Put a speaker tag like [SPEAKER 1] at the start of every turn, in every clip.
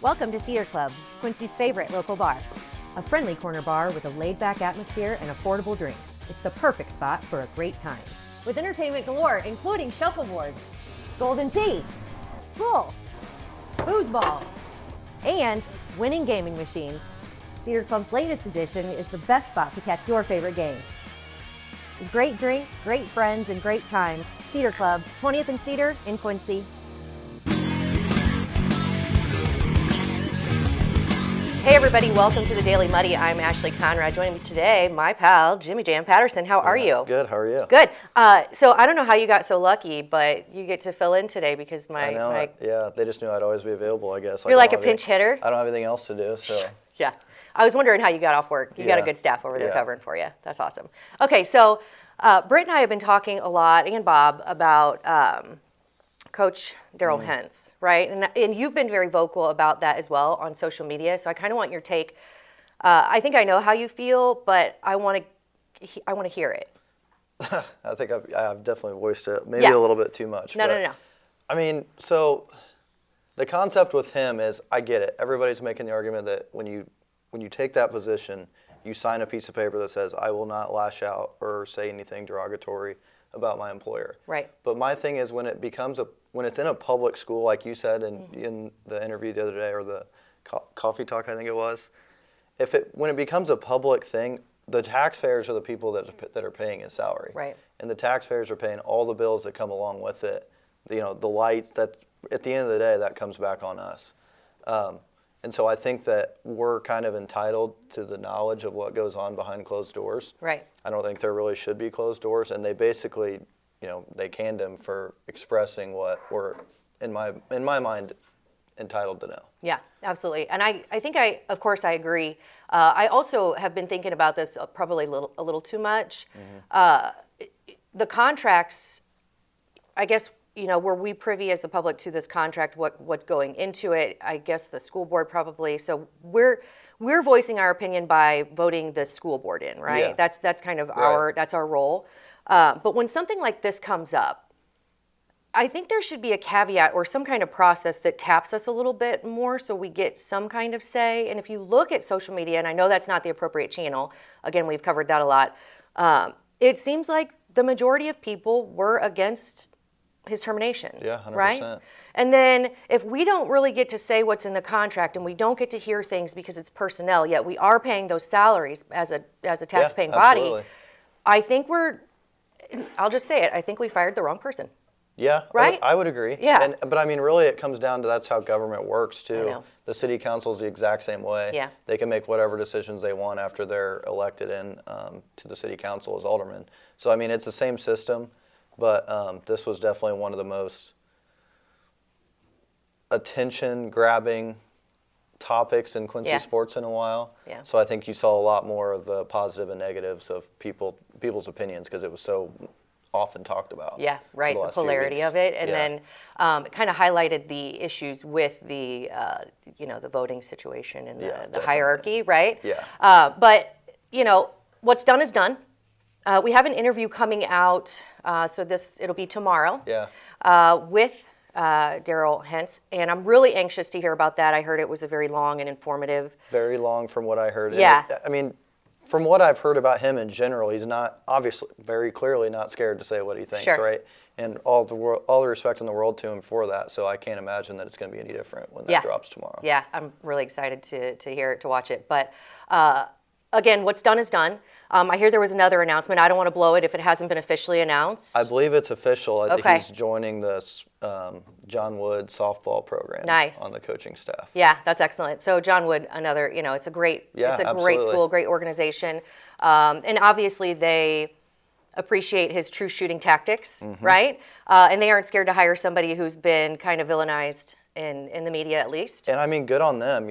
[SPEAKER 1] Welcome to Cedar Club, Quincy's favorite local bar. A friendly corner bar with a laid-back atmosphere and affordable drinks. It's the perfect spot for a great time. With entertainment galore, including shuffleboard, golden tea, pool, foosball, and winning gaming machines. Cedar Club's latest edition is the best spot to catch your favorite game. Great drinks, great friends, and great times. Cedar Club, 20th and Cedar in Quincy. Hey everybody, welcome to the Daily Muddy. I'm Ashley Conrad. Joining me today, my pal, Jimmie Patterson. How are you?
[SPEAKER 2] Good, how are you?
[SPEAKER 1] Good. So I don't know how you got so lucky, but you get to fill in today because
[SPEAKER 2] yeah, they just knew I'd always be available, I guess.
[SPEAKER 1] You're like a pinch hitter?
[SPEAKER 2] I don't have anything else to do, so.
[SPEAKER 1] Yeah. I was wondering how you got off work. You got a good staff over there covering for you. That's awesome. Okay, so Britt and I have been talking a lot, and Bob, about Coach Daryl Hentz, right? And you've been very vocal about that as well on social media. So I kind of want your take. I think I know how you feel, but I want to hear it.
[SPEAKER 2] I think I've definitely voiced it, maybe a little bit too much.
[SPEAKER 1] No.
[SPEAKER 2] I mean, so the concept with him is, I get it. Everybody's making the argument that when you take that position, you sign a piece of paper that says, I will not lash out or say anything derogatory about my employer. Right. But my thing is, when it's in a public school, like you said in the interview the other day, or the Coffee Talk, I think it was, when it becomes a public thing, the taxpayers are the people that are paying his salary. Right. And the taxpayers are paying all the bills that come along with it. The lights, that at the end of the day, that comes back on us. And so I think that we're kind of entitled to the knowledge of what goes on behind closed doors. Right. I don't think there really should be closed doors, and they basically, they canned him for expressing what we're, in my mind, entitled to know. Yeah, absolutely. And I think of course I agree. I also have been thinking about this probably a little too much. The contracts, I guess, were we privy as the public to this contract, what's going into it? I guess the school board probably. So we're voicing our opinion by voting the school board in, right? Yeah. That's kind of that's our role. But when something like this comes up, I think there should be a caveat or some kind of process that taps us a little bit more so we get some kind of say. And if you look at social media, and I know that's not the appropriate channel, again, we've covered that a lot, it seems like the majority of people were against his termination. Yeah, 100%. Right? And then if we don't really get to say what's in the contract and we don't get to hear things because it's personnel, yet we are paying those salaries as a tax-paying body, I think I'll just say it, I think we fired the wrong person. Yeah, right? I would agree. Yeah. But I mean, really, it comes down to that's how government works, too. The city council is the exact same way. Yeah. They can make whatever decisions they want after they're elected to the city council as aldermen. So, I mean, it's the same system. But this was definitely one of the most attention-grabbing topics in Quincy sports in a while. Yeah. So I think you saw a lot more of the positive and negatives of people's opinions because it was so often talked about. Yeah, right, the polarity of it. And then it kind of highlighted the issues with the, the voting situation and the hierarchy, right? Yeah. But, what's done is done. We have an interview coming out, so it'll be tomorrow. Yeah. With Daryl Hentz, and I'm really anxious to hear about that. I heard it was a very long and informative. Very long, from what I heard. Yeah. I mean, from what I've heard about him in general, he's not obviously very clearly not scared to say what he thinks, right? And all the respect in the world to him for that. So I can't imagine that it's going to be any different when that drops tomorrow. Yeah, I'm really excited to hear it, to watch it. But again, what's done is done. I hear there was another announcement. I don't want to blow it if it hasn't been officially announced. I believe it's official. Okay. He's joining the John Wood softball program on the coaching staff. Yeah, that's excellent. So John Wood, another, it's a great, great school, great organization. And obviously they appreciate his true shooting tactics, right? And they aren't scared to hire somebody who's been kind of villainized in the media, at least. And I mean, good on them.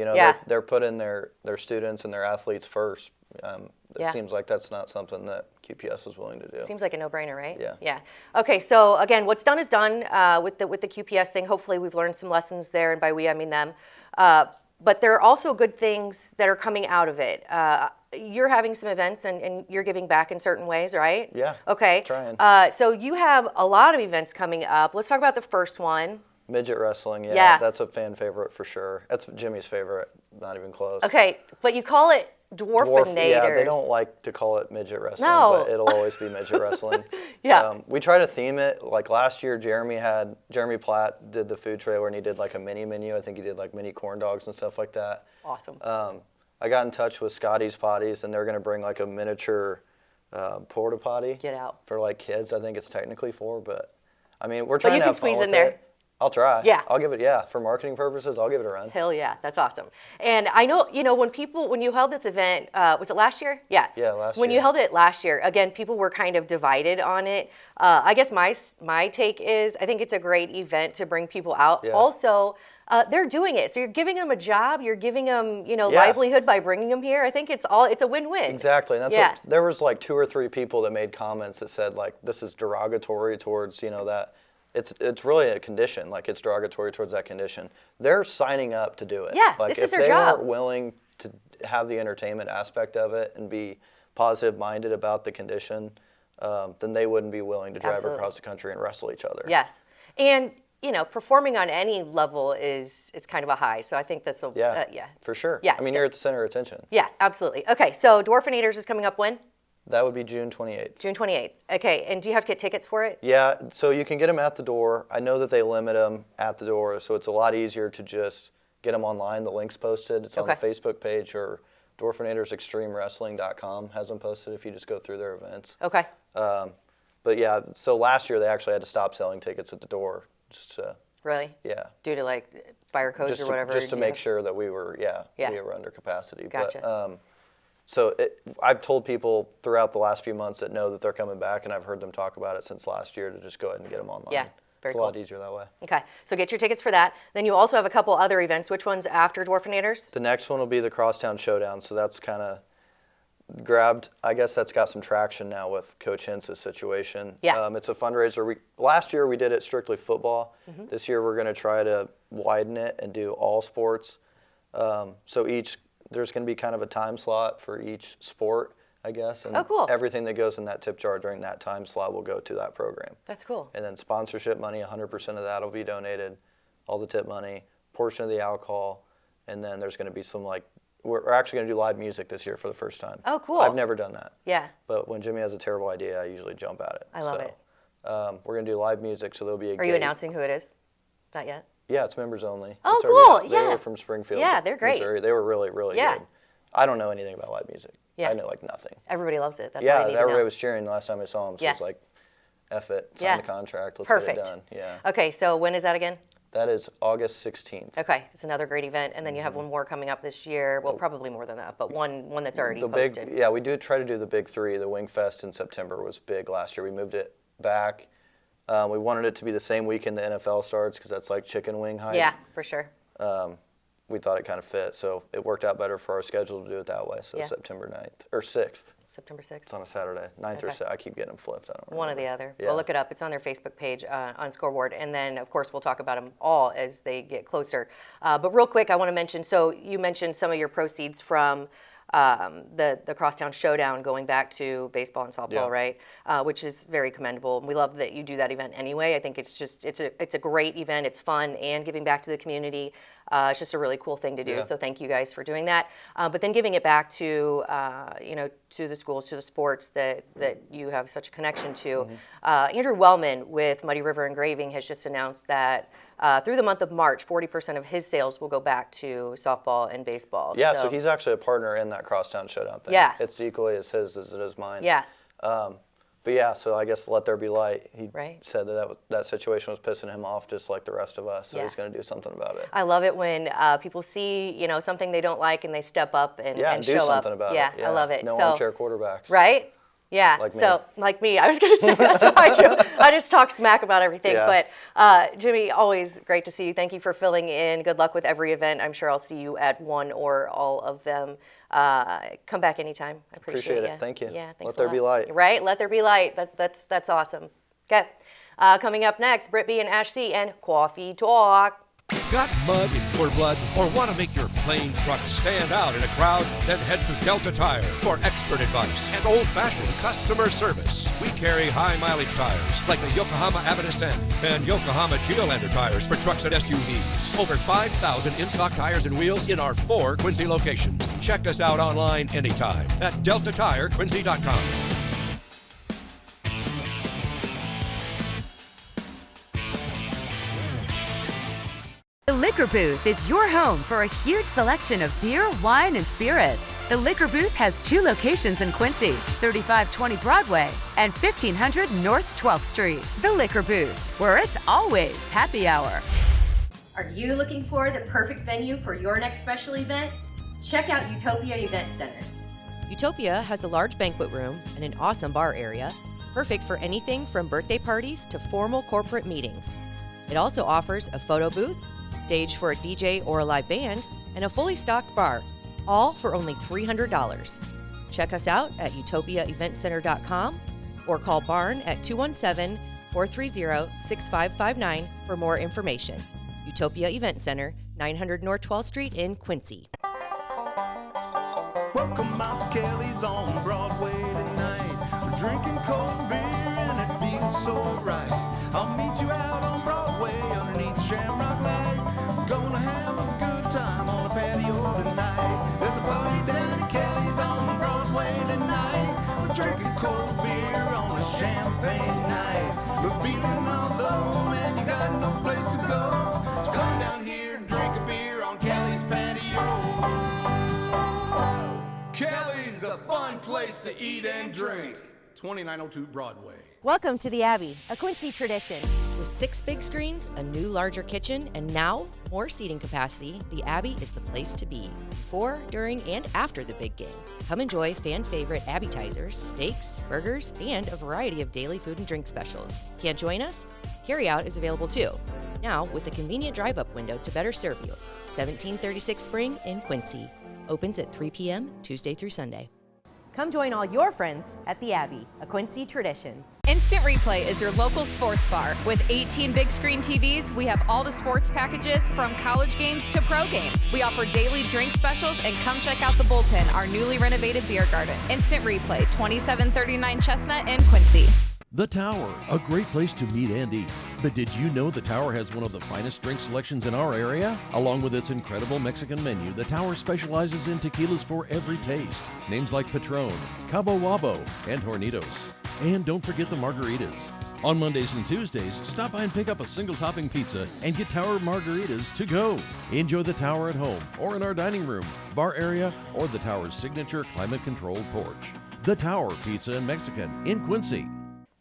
[SPEAKER 2] They're putting their students and their athletes first. It seems like that's not something that QPS is willing to do. Seems like a no-brainer, right? Yeah. Yeah. Okay, so again, what's done is done with the QPS thing. Hopefully we've learned some lessons there, and by we, I mean them. But there are also good things that are coming out of it. You're having some events, and you're giving back in certain ways, right? Yeah. Okay. Trying. So you have a lot of events coming up. Let's talk about the first one. Midget wrestling, yeah,
[SPEAKER 3] Yeah.
[SPEAKER 2] that's a fan favorite for sure. That's Jimmie's favorite, not even close.
[SPEAKER 3] Okay, but you call it dwarfinators.
[SPEAKER 2] Yeah, they don't like to call it midget wrestling,
[SPEAKER 3] No.
[SPEAKER 2] but it'll always be midget wrestling.
[SPEAKER 3] Yeah.
[SPEAKER 2] We try to theme it. Like last year, Jeremy Platt did the food trailer, and he did like a mini menu. I think he did like mini corn dogs and stuff like that.
[SPEAKER 3] Awesome.
[SPEAKER 2] I got in touch with Scotty's Potties, and they're going to bring like a miniature porta potty.
[SPEAKER 3] Get out.
[SPEAKER 2] For like kids. I think it's technically for, but I mean, we're trying
[SPEAKER 3] you
[SPEAKER 2] to
[SPEAKER 3] can
[SPEAKER 2] have fun
[SPEAKER 3] squeeze
[SPEAKER 2] with
[SPEAKER 3] in there.
[SPEAKER 2] it. I'll try.
[SPEAKER 3] Yeah.
[SPEAKER 2] I'll give it, for marketing purposes, I'll give it a run.
[SPEAKER 3] Hell yeah, that's awesome. And I know, when you held this event, was it last year? Yeah.
[SPEAKER 2] Yeah, last
[SPEAKER 3] When
[SPEAKER 2] year.
[SPEAKER 3] you held it last year, again, people were kind of divided on it. I guess my take is, I think it's a great event to bring people out.
[SPEAKER 2] Yeah.
[SPEAKER 3] Also, they're doing it. So you're giving them a job, you're giving them,
[SPEAKER 2] Yeah.
[SPEAKER 3] livelihood by bringing them here. I think it's a win-win.
[SPEAKER 2] Exactly, and that's
[SPEAKER 3] Yeah.
[SPEAKER 2] what, there was like 2 or 3 people that made comments that said like this is derogatory towards that it's really a condition, like it's derogatory towards that condition. They're signing up to do it.
[SPEAKER 3] Yeah,
[SPEAKER 2] like
[SPEAKER 3] this is their
[SPEAKER 2] if they
[SPEAKER 3] job.
[SPEAKER 2] weren't willing to have the entertainment aspect of it and be positive minded about the condition, then they wouldn't be willing to drive
[SPEAKER 3] Absolutely.
[SPEAKER 2] across the country and wrestle each other.
[SPEAKER 3] Yes. And performing on any level is kind of a high. So I think this will,
[SPEAKER 2] Yeah,
[SPEAKER 3] yeah.
[SPEAKER 2] for sure.
[SPEAKER 3] Yeah,
[SPEAKER 2] I mean,
[SPEAKER 3] so-
[SPEAKER 2] you're at the center of attention.
[SPEAKER 3] Yeah, absolutely. Okay, so Dwarfinators is coming up when?
[SPEAKER 2] That would be June 28th.
[SPEAKER 3] June 28th. Okay, and do you have to get tickets for it?
[SPEAKER 2] Yeah, so you can get them at the door. I know that they limit them at the door, so it's a lot easier to just get them online. The link's posted. It's on the
[SPEAKER 3] Okay.
[SPEAKER 2] Facebook page, or dwarfinatorsextremewrestling.com has them posted if you just go through their events.
[SPEAKER 3] Okay.
[SPEAKER 2] But yeah, so last year they actually had to stop selling tickets at the door. Just
[SPEAKER 3] Really?
[SPEAKER 2] yeah.
[SPEAKER 3] Due to fire codes
[SPEAKER 2] Just
[SPEAKER 3] or
[SPEAKER 2] to,
[SPEAKER 3] whatever?
[SPEAKER 2] just to
[SPEAKER 3] you
[SPEAKER 2] make
[SPEAKER 3] know?
[SPEAKER 2] sure that we were
[SPEAKER 3] Yeah.
[SPEAKER 2] we were under capacity.
[SPEAKER 3] Gotcha.
[SPEAKER 2] But so I've told people throughout the last few months that know that they're coming back, and I've heard them talk about it since last year to just go ahead and get them online.
[SPEAKER 3] Yeah, very
[SPEAKER 2] it's a
[SPEAKER 3] cool.
[SPEAKER 2] lot easier that way.
[SPEAKER 3] Okay, so get your tickets for that. Then you also have a couple other events. Which one's after Dwarfinators?
[SPEAKER 2] The next one will be the Crosstown Showdown, so that's kind of grabbed. I guess that's got some traction now with Coach Hintz's situation.
[SPEAKER 3] Yeah.
[SPEAKER 2] It's a fundraiser. Last year we did it strictly football.
[SPEAKER 3] Mm-hmm.
[SPEAKER 2] This year we're going to try to widen it and do all sports. So there's going to be kind of a time slot for each sport, I guess. And
[SPEAKER 3] Oh, cool.
[SPEAKER 2] everything that goes in that tip jar during that time slot will go to that program.
[SPEAKER 3] That's cool.
[SPEAKER 2] And then sponsorship money, 100% of that will be donated, all the tip money, portion of the alcohol, and then there's going to be some we're actually going to do live music this year for the first time.
[SPEAKER 3] Oh, cool.
[SPEAKER 2] I've never done that.
[SPEAKER 3] Yeah.
[SPEAKER 2] But when Jimmie has a terrible idea, I usually jump at it.
[SPEAKER 3] I love it.
[SPEAKER 2] We're going to do live music, so there'll be a
[SPEAKER 3] Are you
[SPEAKER 2] gate.
[SPEAKER 3] announcing who it is? Not yet.
[SPEAKER 2] Yeah, it's members only.
[SPEAKER 3] Oh,
[SPEAKER 2] It's already
[SPEAKER 3] cool.
[SPEAKER 2] out. They
[SPEAKER 3] Yeah.
[SPEAKER 2] were from Springfield,
[SPEAKER 3] Yeah, they're great.
[SPEAKER 2] Missouri. They were really, really
[SPEAKER 3] Yeah.
[SPEAKER 2] good. I don't know anything about live music.
[SPEAKER 3] Yeah.
[SPEAKER 2] I know nothing.
[SPEAKER 3] Everybody loves it. That's all
[SPEAKER 2] Yeah,
[SPEAKER 3] you need to
[SPEAKER 2] everybody
[SPEAKER 3] know.
[SPEAKER 2] was cheering the last time I saw them. So
[SPEAKER 3] Yeah.
[SPEAKER 2] it's like, F it, sign
[SPEAKER 3] Yeah.
[SPEAKER 2] the contract, let's
[SPEAKER 3] Perfect.
[SPEAKER 2] get it done. Yeah.
[SPEAKER 3] Okay, so when is that again?
[SPEAKER 2] That is August 16th.
[SPEAKER 3] Okay, it's another great event, and then you have one more coming up this year. Well, probably more than that, but one that's already
[SPEAKER 2] The
[SPEAKER 3] posted.
[SPEAKER 2] big, yeah, we do try to do the big 3. The Wing Fest in September was big last year. We moved it back. We wanted it to be the same weekend the NFL starts because that's like chicken wing hype.
[SPEAKER 3] Yeah, for sure.
[SPEAKER 2] We thought it kind of fit, so it worked out better for our schedule to do it that way. So
[SPEAKER 3] Yeah.
[SPEAKER 2] September 9th or 6th.
[SPEAKER 3] September 6th.
[SPEAKER 2] It's on a Saturday. 9th or
[SPEAKER 3] Okay.
[SPEAKER 2] 6th. I keep getting them flipped. I don't remember.
[SPEAKER 3] One or the other.
[SPEAKER 2] Yeah.
[SPEAKER 3] Well, look it up. It's on their Facebook page on Scoreboard. And then, of course, we'll talk about them all as they get closer. But real quick, I want to mention, so you mentioned some of your proceeds from the Crosstown Showdown going back to baseball and softball,
[SPEAKER 2] Yeah.
[SPEAKER 3] right? Which is very commendable. We love that you do that event anyway. I think it's a great event. It's fun and giving back to the community. It's just a really cool thing to do.
[SPEAKER 2] Yeah.
[SPEAKER 3] So thank you guys for doing that. But then giving it back to to the schools, to the sports that you have such a connection to. Andrew Wellman with Muddy River Engraving has just announced that through the month of March, 40% of his sales will go back to softball and baseball.
[SPEAKER 2] Yeah, so he's actually a partner in that Crosstown Showdown thing.
[SPEAKER 3] Yeah.
[SPEAKER 2] It's equally as his as it is mine.
[SPEAKER 3] Yeah.
[SPEAKER 2] But yeah, so I guess let there be light. He
[SPEAKER 3] Right.
[SPEAKER 2] said that situation was pissing him off just like the rest of us, so
[SPEAKER 3] Yeah.
[SPEAKER 2] he's going to do something about it.
[SPEAKER 3] I love it when people see something they don't like and they step up and,
[SPEAKER 2] Yeah,
[SPEAKER 3] and
[SPEAKER 2] and do
[SPEAKER 3] show
[SPEAKER 2] something
[SPEAKER 3] up.
[SPEAKER 2] about
[SPEAKER 3] Yeah,
[SPEAKER 2] it.
[SPEAKER 3] I love it.
[SPEAKER 2] No
[SPEAKER 3] So,
[SPEAKER 2] armchair quarterbacks.
[SPEAKER 3] right? Yeah.
[SPEAKER 2] Like me.
[SPEAKER 3] So like me, I was going to say that's what I do. I just talk smack about everything.
[SPEAKER 2] Yeah.
[SPEAKER 3] But Jimmie, always great to see you. Thank you for filling in. Good luck with every event. I'm sure I'll see you at one or all of them. Come back anytime. I appreciate
[SPEAKER 2] Appreciate it.
[SPEAKER 3] you.
[SPEAKER 2] Thank you.
[SPEAKER 3] Yeah, thanks
[SPEAKER 2] Let
[SPEAKER 3] a
[SPEAKER 2] there
[SPEAKER 3] lot.
[SPEAKER 2] be light.
[SPEAKER 3] Right? Let there be light. That's awesome. Okay. Coming up next, Britt B and Ash C and Coffee Talk.
[SPEAKER 4] Got mud in your blood or want to make your plain truck stand out in a crowd? Then head to Delta Tire for expert advice and old-fashioned customer service. We carry high-mileage tires like the Yokohama Avid Ascent and Yokohama Geolandar tires for trucks and SUVs. Over 5,000 in-stock tires and wheels in our 4 Quincy locations. Check us out online anytime at deltatirequincy.com.
[SPEAKER 5] The Liquor Booth is your home for a huge selection of beer, wine, and spirits. The Liquor Booth has 2 locations in Quincy, 3520 Broadway and 1500 North 12th Street. The Liquor Booth, where it's always happy hour.
[SPEAKER 1] Are you looking for the perfect venue for your next special event? Check out Utopia Event Center.
[SPEAKER 3] Utopia has a large banquet room and an awesome bar area, perfect for anything from birthday parties to formal corporate meetings. It also offers a photo booth, stage for a DJ or a live band, and a fully stocked bar, all for only $300. Check us out at utopiaeventcenter.com or call Barn at 217-430-6559 for more information. Utopia Event Center, 900 North 12th Street in Quincy.
[SPEAKER 6] Welcome out to Kelly's on Broadway tonight. We're drinking cold beer and it feels so right. I'll meet you out on Broadway underneath Shamrock Light. We're gonna have a good time on the patio tonight. There's a party down at Kelly's on Broadway tonight. We're drinking cold beer on a champagne night. We're feeling all alone and you got no place to go. So come down here and drink a beer on Kelly's patio. Kelly's a fun place to eat and drink. 2902 Broadway.
[SPEAKER 1] Welcome to the Abbey, a Quincy tradition.
[SPEAKER 3] With 6 big screens, a new larger kitchen, and now more seating capacity, the Abbey is the place to be before, during, and after the big game. Come enjoy fan favorite appetizers, steaks, burgers, and a variety of daily food and drink specials. Can't join us? Carryout is available too. Now with a convenient drive-up window to better serve you. 1736 Spring in Quincy. Opens at 3 p.m. Tuesday through Sunday.
[SPEAKER 1] Come join all your friends at the Abbey, a Quincy tradition.
[SPEAKER 7] Instant Replay is your local sports bar. With 18 big screen TVs, we have all the sports packages from college games to pro games. We offer daily drink specials, and come check out the Bullpen, our newly renovated beer garden. Instant Replay, 2739 Chestnut in Quincy.
[SPEAKER 8] The Tower, a great place to meet and eat. But did you know the Tower has one of the finest drink selections in our area? Along with its incredible Mexican menu, the Tower specializes in tequilas for every taste. Names like Patron, Cabo Wabo, and Hornitos. And don't forget the margaritas. On Mondays and Tuesdays, stop by and pick up a single topping pizza and get Tower margaritas to go. Enjoy the Tower at home or in our dining room, bar area, or the Tower's signature climate-controlled porch. The Tower Pizza and Mexican in Quincy.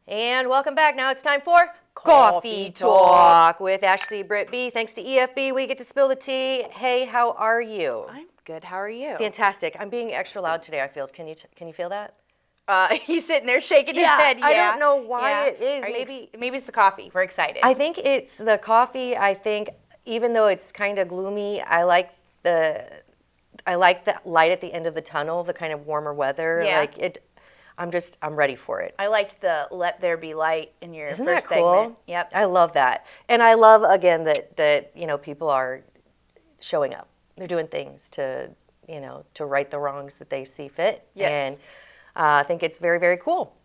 [SPEAKER 3] And welcome back. Now it's time for Coffee Talk with Ashley, Britt B. Thanks to EFB, we get to spill the tea. Hey, how are you?
[SPEAKER 9] I'm good. How are you?
[SPEAKER 3] Fantastic. I'm being extra loud today, I feel. Can you feel that?
[SPEAKER 9] He's sitting there shaking his head. Yeah.
[SPEAKER 3] I don't know why it is.
[SPEAKER 9] Maybe it's the coffee. We're excited.
[SPEAKER 3] I think it's the coffee. I think even though it's kind of gloomy, I like the light at the end of the tunnel, the kind of warmer weather.
[SPEAKER 9] Yeah.
[SPEAKER 3] Like it. I'm ready for it.
[SPEAKER 9] I liked the "Let There Be Light" in your
[SPEAKER 3] Isn't
[SPEAKER 9] first
[SPEAKER 3] that cool?
[SPEAKER 9] segment. Yep.
[SPEAKER 3] I love that, and I love again that people are showing up. They're doing things to right the wrongs that they see fit.
[SPEAKER 9] Yes.
[SPEAKER 3] And I think it's very, very cool.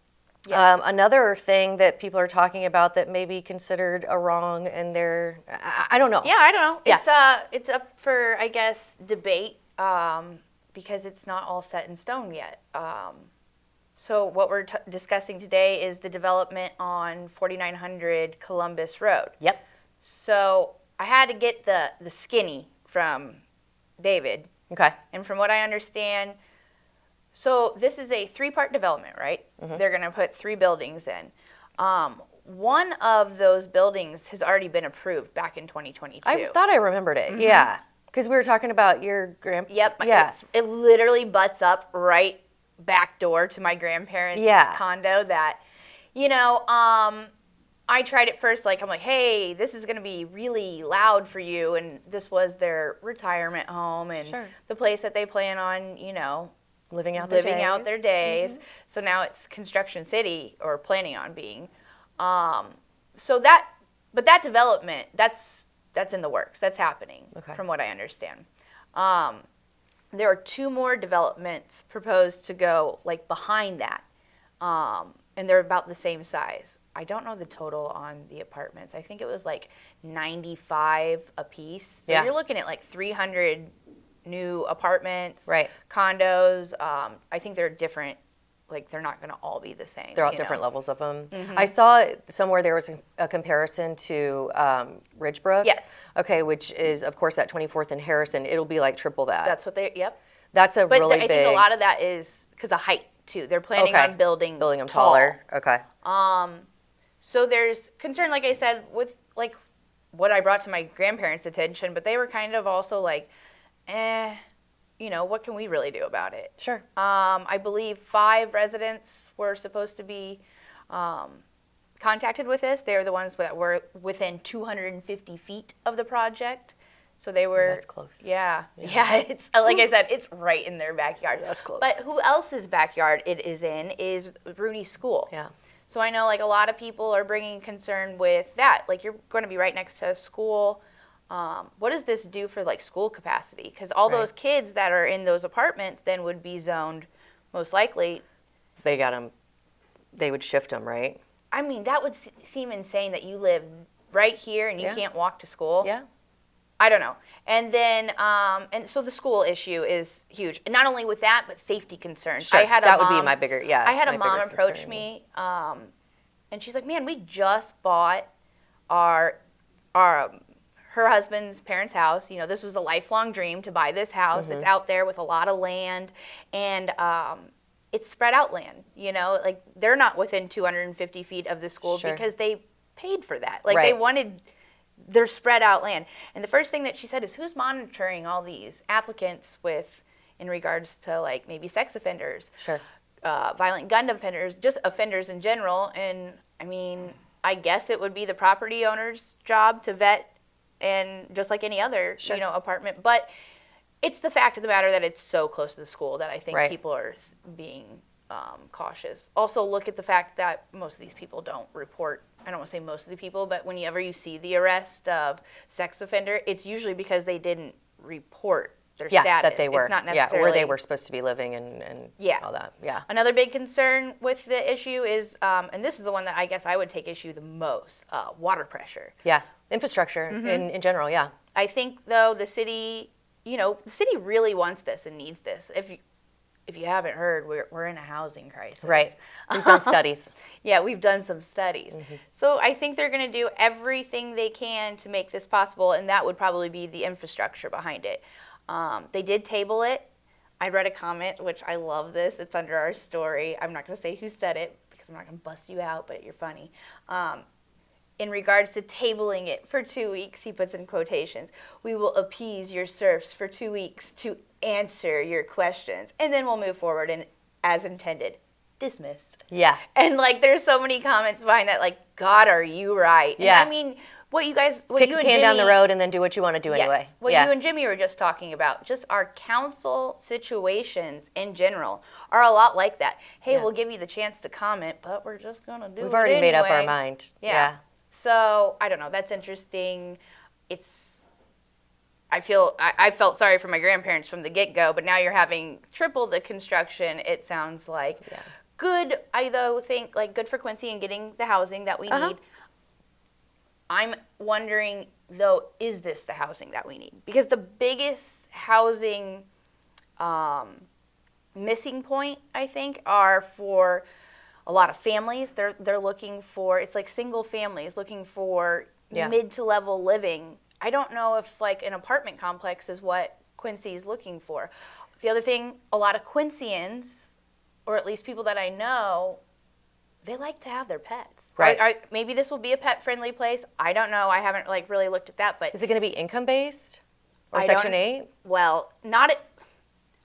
[SPEAKER 9] Yes.
[SPEAKER 3] Another thing that people are talking about that may be considered a wrong, and I don't know.
[SPEAKER 9] Yeah, I don't know.
[SPEAKER 3] Yeah.
[SPEAKER 9] It's up for, I guess, debate because it's not all set in stone yet. So what we're discussing today is the development on 4900 Columbus Road.
[SPEAKER 3] Yep.
[SPEAKER 9] So I had to get the skinny from David.
[SPEAKER 3] Okay.
[SPEAKER 9] And from what I understand, so this is a 3-part development, right? Mm-hmm. They're going to put 3 buildings in. One of those buildings has already been approved back in 2022.
[SPEAKER 3] I thought I remembered it. Mm-hmm. Yeah. Because we were talking about your grandpa.
[SPEAKER 9] Yep.
[SPEAKER 3] Yeah.
[SPEAKER 9] It literally butts up right back door to my grandparents' condo that, I tried it first, I'm like, hey, this is going to be really loud for you. And this was their retirement home and the place that they plan on,
[SPEAKER 3] living out
[SPEAKER 9] their days. Mm-hmm. So now it's Construction City, or planning on being. But that development, that's that's in the works. That's happening,
[SPEAKER 3] Okay.
[SPEAKER 9] from what I understand. There are 2 more developments proposed to go like behind that, and they're about the same size. I don't know the total on the apartments. I think it was like 95 a piece. So
[SPEAKER 3] Yeah.
[SPEAKER 9] you're looking at like 300 new apartments,
[SPEAKER 3] Right.
[SPEAKER 9] condos. I think they're different. Like, they're not going to all be the same.
[SPEAKER 3] They're all
[SPEAKER 9] you
[SPEAKER 3] different
[SPEAKER 9] know?
[SPEAKER 3] levels of them. I saw somewhere there was a comparison to Ridgebrook.
[SPEAKER 9] Yes.
[SPEAKER 3] Okay, which is, of course, at 24th and Harrison. It'll be like triple that.
[SPEAKER 9] That's what they, yep.
[SPEAKER 3] That's a
[SPEAKER 9] But
[SPEAKER 3] really
[SPEAKER 9] I
[SPEAKER 3] big.
[SPEAKER 9] think a lot of that is because of height, too. They're planning
[SPEAKER 3] Okay.
[SPEAKER 9] on building
[SPEAKER 3] them
[SPEAKER 9] tall.
[SPEAKER 3] taller. Okay.
[SPEAKER 9] So there's concern, like I said, with like what I brought to my grandparents' attention, but they were kind of also like, you know, what can we really do about it?
[SPEAKER 3] Sure.
[SPEAKER 9] I believe 5 residents were supposed to be contacted with this. They were the ones that were within 250 feet of the project. So they were.
[SPEAKER 3] That's close.
[SPEAKER 9] Yeah. It's like I said, it's right in their backyard.
[SPEAKER 3] That's close.
[SPEAKER 9] But who else's backyard it is in is Rooney School.
[SPEAKER 3] Yeah.
[SPEAKER 9] So I know like a lot of people are bringing concern with that. Like, you're going to be right next to a school. What does this do for like school capacity? Because all
[SPEAKER 3] Right.
[SPEAKER 9] those kids that are in those apartments then would be zoned most likely.
[SPEAKER 3] They got them. They would shift them, right?
[SPEAKER 9] I mean, that would seem insane that you live right here and you
[SPEAKER 3] Yeah.
[SPEAKER 9] can't walk to school.
[SPEAKER 3] Yeah.
[SPEAKER 9] I don't know. And then, and so the school issue is huge. And not only with that, but safety concerns.
[SPEAKER 3] Sure.
[SPEAKER 9] I had a
[SPEAKER 3] That would
[SPEAKER 9] mom,
[SPEAKER 3] be my bigger. Yeah.
[SPEAKER 9] I had a
[SPEAKER 3] my
[SPEAKER 9] mom
[SPEAKER 3] bigger
[SPEAKER 9] approach
[SPEAKER 3] concern.
[SPEAKER 9] me, and she's like, "Man, we just bought her husband's parents' house. You know, this was a lifelong dream to buy this house.
[SPEAKER 3] Mm-hmm.
[SPEAKER 9] It's out there with a lot of land, and it's spread out land. You know, like they're not within 250 feet of the school
[SPEAKER 3] Sure.
[SPEAKER 9] because they paid for that. Like they
[SPEAKER 3] Right.
[SPEAKER 9] wanted." They're spread out land. And the first thing that she said is, who's monitoring all these applicants in regards to like maybe sex offenders,
[SPEAKER 3] Sure.
[SPEAKER 9] violent gun offenders, just offenders in general. And I mean, I guess it would be the property owner's job to vet, and just like any other,
[SPEAKER 3] Sure.
[SPEAKER 9] you know, apartment. But it's the fact of the matter that it's so close to the school that I think
[SPEAKER 3] Right.
[SPEAKER 9] people are being cautious. Also, look at the fact that most of these people don't report. I don't want to say most of the people, but whenever you see the arrest of sex offender, it's usually because they didn't report their
[SPEAKER 3] Yeah,
[SPEAKER 9] status.
[SPEAKER 3] that they were.
[SPEAKER 9] It's not
[SPEAKER 3] Yeah,
[SPEAKER 9] necessarily
[SPEAKER 3] where they were supposed to be living and
[SPEAKER 9] Yeah.
[SPEAKER 3] all that. Yeah.
[SPEAKER 9] Another big concern with the issue is, and this is the one that I guess I would take issue the most, water pressure.
[SPEAKER 3] Yeah. Infrastructure in general. Yeah.
[SPEAKER 9] I think, though, the city, you know, the city really wants this and needs this. If you haven't heard, we're in a housing crisis.
[SPEAKER 3] Right. We've done studies.
[SPEAKER 9] Yeah, we've done some studies. So I think they're going to do everything they can to make this possible, and that would probably be the infrastructure behind it. They did table it. I read a comment, which I love this. It's under our story. I'm not going to say who said it because I'm not going to bust you out, but you're funny. In regards to tabling it for 2 weeks, he puts in quotations, "We will appease your serfs for 2 weeks to answer your questions, and then we'll move forward and, as intended, dismissed."
[SPEAKER 3] Yeah.
[SPEAKER 9] And like, there's so many comments behind that, like, God, are you right? And,
[SPEAKER 3] Yeah.
[SPEAKER 9] I mean, what
[SPEAKER 3] Kick
[SPEAKER 9] you
[SPEAKER 3] a
[SPEAKER 9] and
[SPEAKER 3] can down the
[SPEAKER 9] Jimmie-
[SPEAKER 3] road and then do what you want to do anyway.
[SPEAKER 9] Yes. What
[SPEAKER 3] yeah.
[SPEAKER 9] you and Jimmie were just talking about, just our council situations in general are a lot like that. Hey,
[SPEAKER 3] Yeah.
[SPEAKER 9] we'll give you the chance to comment, but we're just going to do it
[SPEAKER 3] We've already made up our
[SPEAKER 9] anyway.
[SPEAKER 3] mind.
[SPEAKER 9] Yeah. So, I don't know. That's interesting. I felt sorry for my grandparents from the get-go, but now you're having triple the construction, it sounds like.
[SPEAKER 3] Yeah.
[SPEAKER 9] Good, I though think, like, good for Quincy in getting the housing that we need. I'm wondering, though, is this the housing that we need? Because the biggest housing missing point, I think, are for a lot of families. They're looking for, it's like single families looking for
[SPEAKER 3] Yeah.
[SPEAKER 9] mid to level living. I don't know if like an apartment complex is what Quincy's looking for. The other thing, a lot of Quincyans, or at least people that I know, they like to have their pets.
[SPEAKER 3] Right.
[SPEAKER 9] Maybe this will be a pet friendly place. I don't know. I haven't like really looked at that, but
[SPEAKER 3] Is it going to be income based or
[SPEAKER 9] I
[SPEAKER 3] Section
[SPEAKER 9] don't-
[SPEAKER 3] 8?
[SPEAKER 9] Well,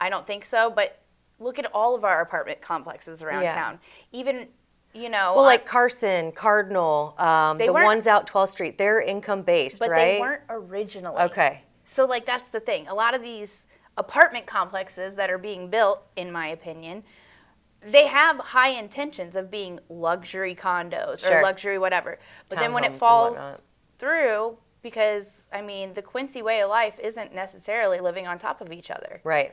[SPEAKER 9] I don't think so, but look at all of our apartment complexes around
[SPEAKER 3] Yeah.
[SPEAKER 9] town. Even, you know.
[SPEAKER 3] Well, like Carson, Cardinal,
[SPEAKER 9] They
[SPEAKER 3] the
[SPEAKER 9] weren't-
[SPEAKER 3] ones out 12th Street, they're income based,
[SPEAKER 9] but
[SPEAKER 3] right?
[SPEAKER 9] they weren't originally.
[SPEAKER 3] Okay.
[SPEAKER 9] So, like, that's the thing. A lot of these apartment complexes that are being built, in my opinion, they have high intentions of being luxury condos
[SPEAKER 3] Sure.
[SPEAKER 9] or luxury whatever. But then when
[SPEAKER 3] Townhomes
[SPEAKER 9] it
[SPEAKER 3] and
[SPEAKER 9] falls
[SPEAKER 3] whatnot.
[SPEAKER 9] through, because, I mean, the Quincy way of life isn't necessarily living on top of each other.
[SPEAKER 3] Right.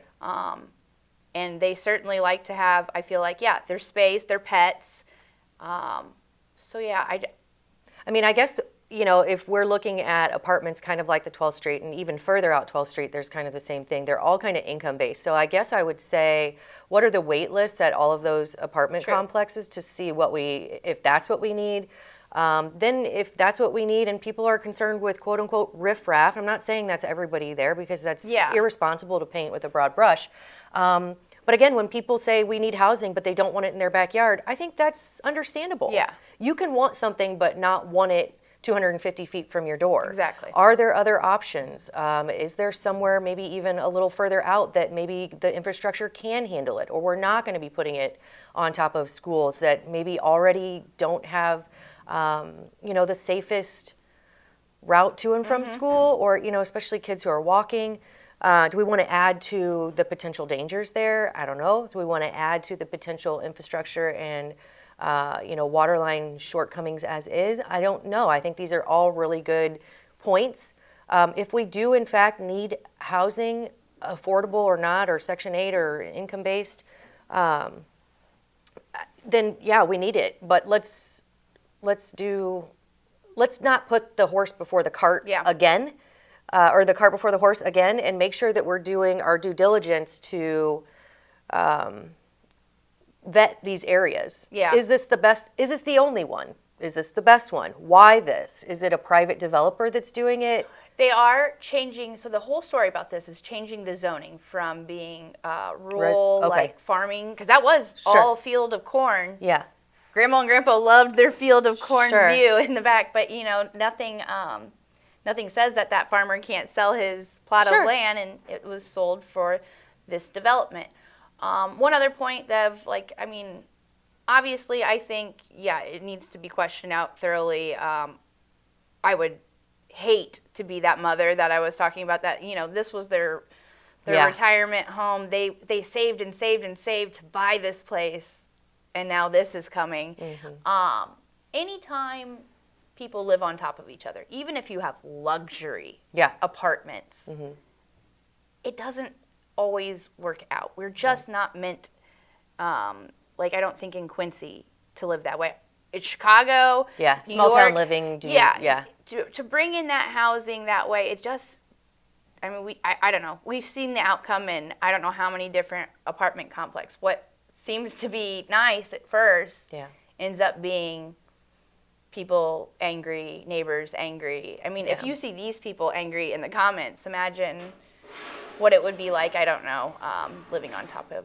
[SPEAKER 9] And they certainly like to have, I feel like, yeah, their space, their pets. So, yeah,
[SPEAKER 3] I mean, I guess, you know, if we're looking at apartments kind of like the 12th Street and even further out 12th Street, there's kind of the same thing. They're all kind of income-based. So I guess I would say, what are the wait lists at all of those apartment complexes to see if that's what we need? Then if that's what we need and people are concerned with quote-unquote riffraff, I'm not saying that's everybody there because that's irresponsible to paint with a broad brush. But again, when people say we need housing but they don't want it in their backyard, I think that's understandable.
[SPEAKER 9] Yeah.
[SPEAKER 3] You can want something but not want it 250 feet from your door.
[SPEAKER 9] Exactly.
[SPEAKER 3] Are there other options? Is there somewhere maybe even a little further out that maybe the infrastructure can handle it, or we're not going to be putting it on top of schools that maybe already don't have, you know, the safest route to and from school, or, you know, especially kids who are walking. Do we want to add to the potential dangers there? I don't know. Do we want to add to the potential infrastructure and you know, waterline shortcomings as is? I don't know. I think these are all really good points. If we do, in fact, need housing, affordable or not, or Section 8 or income-based, then, yeah, we need it. But let's not put the horse before the cart again, or the cart before the horse again, and make sure that we're doing our due diligence to vet these areas.
[SPEAKER 9] Yeah.
[SPEAKER 3] Is this the best? Is this the only one? Is this the best one? Why this? Is it a private developer that's doing it?
[SPEAKER 9] They are changing, so the whole story about this is changing the zoning from being rural, like farming, because that was all field of corn.
[SPEAKER 3] Yeah.
[SPEAKER 9] Grandma and Grandpa loved their field of corn view in the back, but, you know, nothing says that farmer can't sell his plot of land, and it was sold for this development. One other point that, like, I mean, obviously, I think, yeah, it needs to be questioned out thoroughly. I would hate to be that mother that I was talking about, that, you know, this was their retirement home. They saved and saved and saved to buy this place, and now this is coming. Anytime people live on top of each other, even if you have luxury apartments, it doesn't always work out. We're just not meant, like, I don't think in Quincy to live that way. It's Chicago, New
[SPEAKER 3] small
[SPEAKER 9] York,
[SPEAKER 3] town living.
[SPEAKER 9] To bring in that housing that way, it just, I mean, I don't know. We've seen the outcome in I don't know how many different apartment complexes. What seems to be nice at first ends up being people angry, neighbors angry. I mean, if you see these people angry in the comments, imagine what it would be like, I don't know, living on top of.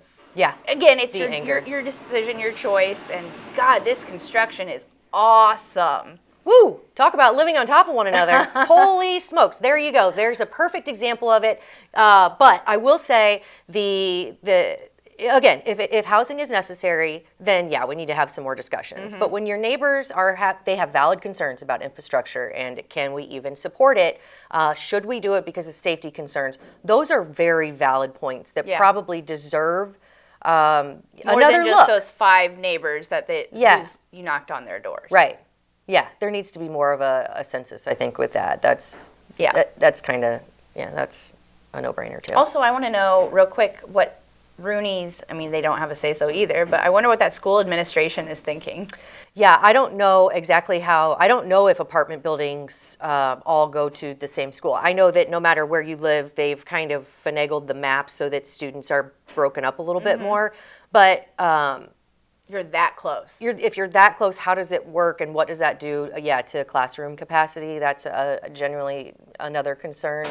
[SPEAKER 9] Again, it's your decision, your choice, and God, this construction is awesome.
[SPEAKER 3] Woo! Talk about living on top of one another. Holy smokes. There you go. There's a perfect example of it. But I will say again, if housing is necessary, then yeah, we need to have some more discussions. But when your neighbors they have valid concerns about infrastructure and can we even support it, should we do it because of safety concerns, those are very valid points that probably deserve
[SPEAKER 9] more
[SPEAKER 3] another
[SPEAKER 9] than just
[SPEAKER 3] look.
[SPEAKER 9] those 5 neighbors that you knocked on their doors.
[SPEAKER 3] Right. Yeah, there needs to be more of a census, I think, with that. That's kind of, that's a no-brainer too.
[SPEAKER 9] Also, I want to know real quick what Rooney's, I mean, they don't have a say-so either, but I wonder what that school administration is thinking.
[SPEAKER 3] Yeah, I don't know exactly I don't know if apartment buildings all go to the same school. I know that no matter where you live, they've kind of finagled the maps so that students are broken up a little bit more. But
[SPEAKER 9] you're that close.
[SPEAKER 3] If you're that close, how does it work and what does that do, to classroom capacity? That's generally another concern.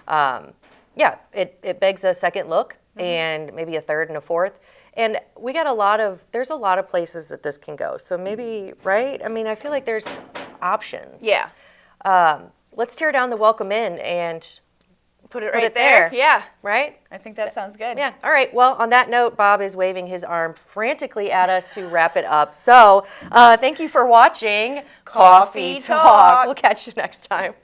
[SPEAKER 3] It begs a second look. And maybe a third and a fourth. And there's a lot of places that this can go. So maybe, right? I mean, I feel like there's options.
[SPEAKER 9] Yeah.
[SPEAKER 3] Let's tear down the welcome in and
[SPEAKER 9] put it there. Yeah.
[SPEAKER 3] Right?
[SPEAKER 9] I think that sounds good.
[SPEAKER 3] Yeah. All right. Well, on that note, Bob is waving his arm frantically at us to wrap it up. So thank you for watching
[SPEAKER 9] Coffee Talk.
[SPEAKER 3] We'll catch you next time.